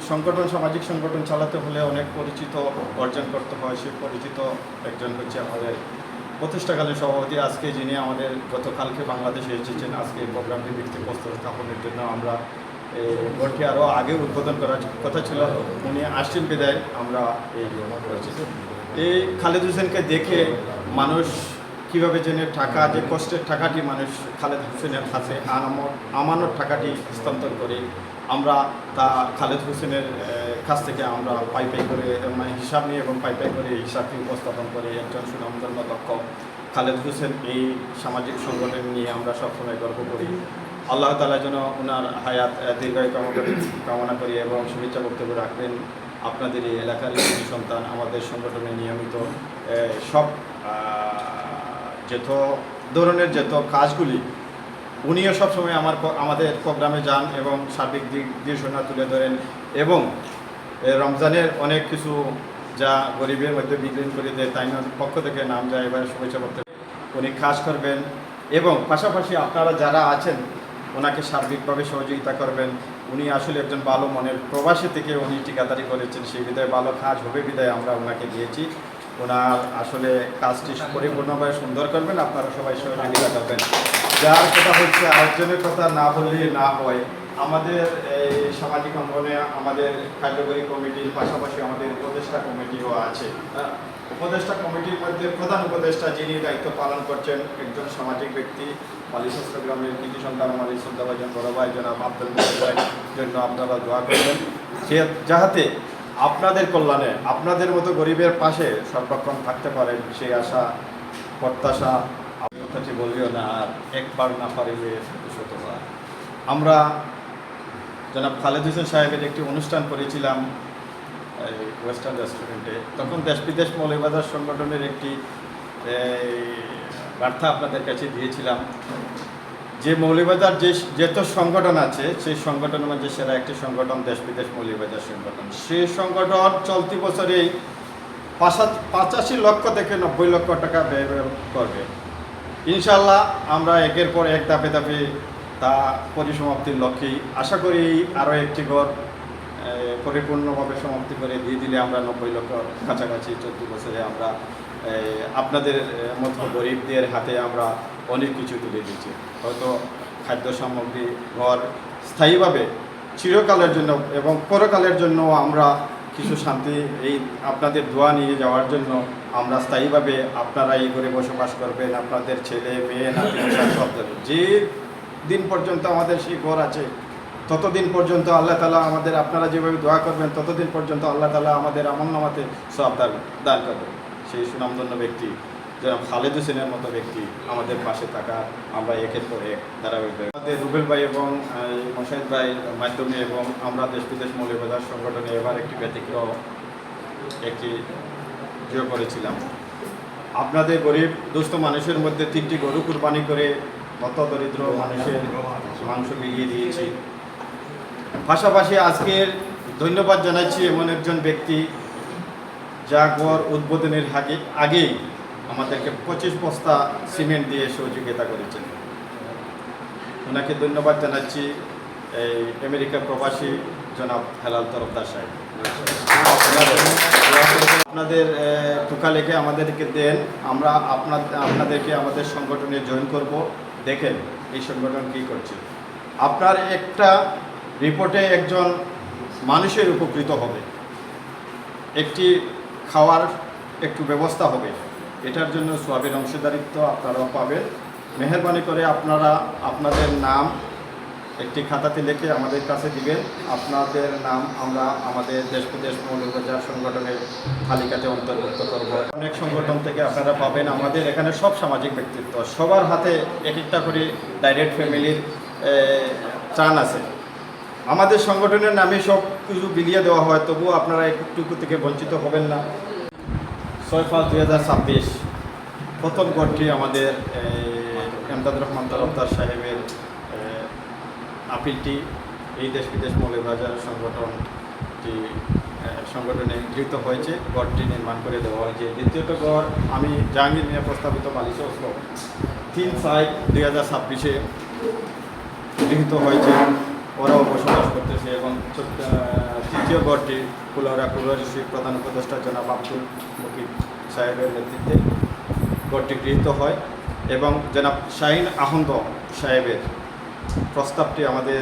সামাজিক সংগঠন চালাতে হলে অনেক পরিচিত অর্জন করতে হয়। সেই পরিচিত একজন হচ্ছে আমাদের প্রতিষ্ঠাকালীন সভাপতি, আজকে যিনি আমাদের গতকালকে বাংলাদেশে এসেছেন। আজকে এই প্রোগ্রামটি ভিত্তিপ্রস্তর স্থাপনের জন্য আমরা ঘরটি আরও আগে উদ্বোধন করার কথা ছিল, উনি আসছেন বিদায় আমরা এই করেছি। এই খালেদ হোসেনকে দেখে মানুষ কীভাবে জেনে টাকা, যে কষ্টের টাকাটি মানুষ খালেদ হোসেনের কাছে আমানত টাকাটি হস্তান্তর করে আমরা তা খালেদ হোসেনের কাছ থেকে আমরা পাই করে মানে হিসাব নিয়ে এবং পাই করে হিসাবটি উপস্থাপন করে একজন সুনামধন্য দক্ষ খালেদ হোসেন এই সামাজিক সংগঠন নিয়ে আমরা সবসময় গর্ব করি। আল্লাহ তাআলা যেন ওনার হায়াত দীর্ঘায়ু কামনা করি এবং শুভেচ্ছা বক্তব্য রাখবেন। আপনাদের এই এলাকার সন্তান আমাদের সংগঠনে নিয়মিত সব যত ধরনের যত কাজগুলি উনিও সবসময় আমাদের প্রোগ্রামে যান এবং সার্বিক দিক নির্দেশনা তুলে ধরেন এবং রমজানের অনেক কিছু যা গরিবের মধ্যে বিলীন করে দেয় তাই পক্ষ থেকে নাম যায় এবার শুভেচ্ছা করতে উনি কাজ করবেন এবং পাশাপাশি আপনারা যারা আছেন ওনাকে সার্বিকভাবে সহযোগিতা করবেন। উনি আসলে একজন ভালো মনের প্রবাসী থেকে উনি ঠিকাদারি করেছেন, সেই বিধায় ভালো কাজ হবে বিধায় আমরা ওনাকে দিয়েছি। ওনার আসলে কাজটি পরিপূর্ণভাবে সুন্দর করবেন, আপনারা সবাই সহযোগিতা করবেন। যার কথা হচ্ছে আরেকজনের কথা না বললে না হয়, আমাদের এই সামাজিক অঙ্গনে আমাদের কার্যকরী কমিটির পাশাপাশি আমাদের উপদেষ্টা কমিটিও আছে। উপদেষ্টা কমিটির মধ্যে প্রধান উপদেষ্টা যিনি দায়িত্ব পালন করছেন একজন সামাজিক ব্যক্তি মালিশস্ত গ্রামের কৃতি সন্তান মালিক শ্রদ্ধাভাজন বড় ভাই জনাব আব্দুল মুজিবের জন্য আপনারা দোয়া করবেন যাহাতে আপনাদের কল্যাণে আপনাদের মতো গরিবের পাশে সর্বক্ষণ থাকতে পারেন, সেই আশা প্রত্যাশা কথাটি বলিও না আর একবার না পারিলে শতবার। আমরা জনাব খালেদ হোসেন সাহেবের একটি অনুষ্ঠান করেছিলাম ওয়েস্টার্ন রেস্টুরেন্টে, তখন দেশ বিদেশ মৌলভীবাজার সংগঠনের একটি বার্তা আপনাদের কাছে দিয়েছিলাম যে মৌলভীবাজার যত সংগঠন আছে সেই সংগঠনের মধ্যে সেরা একটি সংগঠন দেশ বিদেশ মৌলভীবাজার সংগঠন। সেই সংগঠন চলতি বছরেই 85 লক্ষ থেকে 90 লক্ষ টাকা ব্যয় করবে। ইনশাল্লাহ আমরা একের পর এক ধাপে ধাপে তা পরিসমাপ্তির লক্ষ্যেই আশা করি আরও একটি ঘর পরিপূর্ণভাবে সমাপ্তি করে দিয়ে দিলে আমরা 90 লক্ষ কাছাকাছি 14 বছরে আমরা আপনাদের মতো গরিবদের হাতে আমরা অনেক কিছু তুলে দিচ্ছি। হয়তো খাদ্য সামগ্রী, ঘর স্থায়ীভাবে চিরকালের জন্য এবং পরকালের জন্য আমরা কিছু শান্তি এই আপনাদের দোয়া নিয়ে যাওয়ার জন্য আমরা স্থায়ীভাবে আপনারা এই ঘরে বসবাস করবেন, আপনাদের ছেলে মেয়ে নাতি সব যে দিন পর্যন্ত আমাদের সেই ঘর আছে ততদিন পর্যন্ত আল্লাহ তাআলা আমাদের আপনারা যেভাবে দোয়া করবেন ততদিন পর্যন্ত আল্লাহ তাআলা আমাদের আমলনামাতে সওয়াব দান করবেন। সেই সুনামধন্য ব্যক্তি যেরকম খালেদ হোসেনের মতো ব্যক্তি আমাদের পাশে থাকা আমরা একের পর এক ধারাবাহিকভাবে আমাদের রুবেল ভাই এবং মোশাহিদ ভাইয়ের মাধ্যমে এবং আমরা দেশ বিদেশ মৌলভীবাজার সংগঠনে এবার একটি ব্যতিক্রম একটি যোগ করেছিলাম। আপনাদের গরিব দুস্থ মানুষের মধ্যে 3টি গরু কুরবানি করে হত দরিদ্র মানুষের মাংস বিলিয়ে দিয়েছি। পাশাপাশি আজকের ধন্যবাদ জানাচ্ছি এমন একজন ব্যক্তি যা ঘর উদ্বোধনের আগেই আমাদেরকে 25 বস্তা সিমেন্ট দিয়ে সহযোগিতা করেছেন। ওনাকে ধন্যবাদ জানাচ্ছি এই আমেরিকা প্রবাসী জনাব হেলাল তরফদার সাহেব। আপনাদের টোকা লেখে আমাদেরকে দেন, আমরা আপনাদেরকে আমাদের সংগঠনে জয়েন করব, দেখেন এই সংগঠন কী করছে। আপনার একটা রিপোর্টে একজন মানুষের উপকৃত হবে, একটি খাওয়ার একটু ব্যবস্থা হবে, এটার জন্য সোয়াবের অংশীদারিত্ব আপনারাও পাবেন। মেহেরবানি করে আপনারা আপনাদের নাম একটি খাতাতে লিখে আমাদের কাছে দিবেন। আপনাদের নাম আমরা আমাদের দেশ বিদেশ মৌলভীবাজার সংগঠনের তালিকাতে অন্তর্ভুক্ত করব। অনেক সংগঠন থেকে আপনারা পাবেন। আমাদের এখানে সব সামাজিক ব্যক্তিত্ব, সবার হাতে এক একটা করে ডাইরেক্ট ফ্যামিলির ত্রাণ আছে। আমাদের সংগঠনের নামে সব কিছু বিলিয়ে দেওয়া হয়, তবুও আপনারা একটুকু থেকে বঞ্চিত হবেন না। 6/5/2026 প্রথম ঘরটি আমাদের এমদাদুর রহমান তরফদার সাহেবের আপিলটি এই দেশ বিদেশ মৌলভীবাজার সংগঠনে গৃহীত হয়েছে, ঘরটি নির্মাণ করে দেওয়া হয়েছে। দ্বিতীয়ত ঘর আমি জাহাঙ্গীর মিয়া প্রস্তাবিত বালিশ 3/5/2026 গৃহীত হয়েছে। ওরাও বসবাস করতেছে এবং দ্বিতীয় গড়টি কুলাউড়া পৌরসী প্রধান উপদেষ্টা জনাব আব্দুল মুকিব সাহেবের নেতৃত্বে গড়টি গৃহীত হয় এবং জনাব শাহিন আহমদ সাহেবের প্রস্তাবটি আমাদের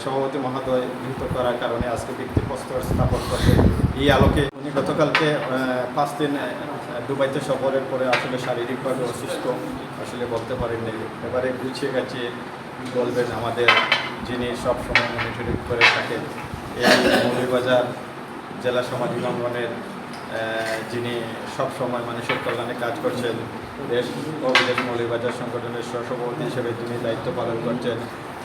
সভাপতি মহোদয় গৃহীত করার কারণে আজকে ভিত্তিপ্রস্তর স্থাপন করবে। এই আলোকে উনি গতকালকে 5 দিন দুবাইতে সফরের পরে আসলে শারীরিকভাবে অসুস্থ, আসলে বলতে পারেননি। এবারে গুছিয়ে গাছিয়ে বলবেন আমাদের যিনি সব সময় মনিটরিং করে থাকেন এই মৌলভীবাজার জেলা সামাজিক অঙ্গনের যিনি সব সময় মানুষের কল্যাণে কাজ করছেন, দেশ ও বিদেশ মৌলভীবাজার সংগঠনের সহসভাপতি হিসেবে তিনি দায়িত্ব পালন করছেন।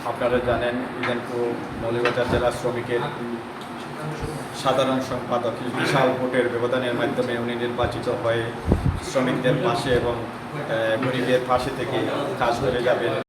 আপনারা জানেন ইদেনপুর মৌলভীবাজার জেলা শ্রমিকের সাধারণ সম্পাদক বিশাল ভোটের ব্যবধানের মাধ্যমে উনি নির্বাচিত হয়ে শ্রমিকদের পাশে এবং গরিবের পাশে থেকে কাজ করে যাবেন।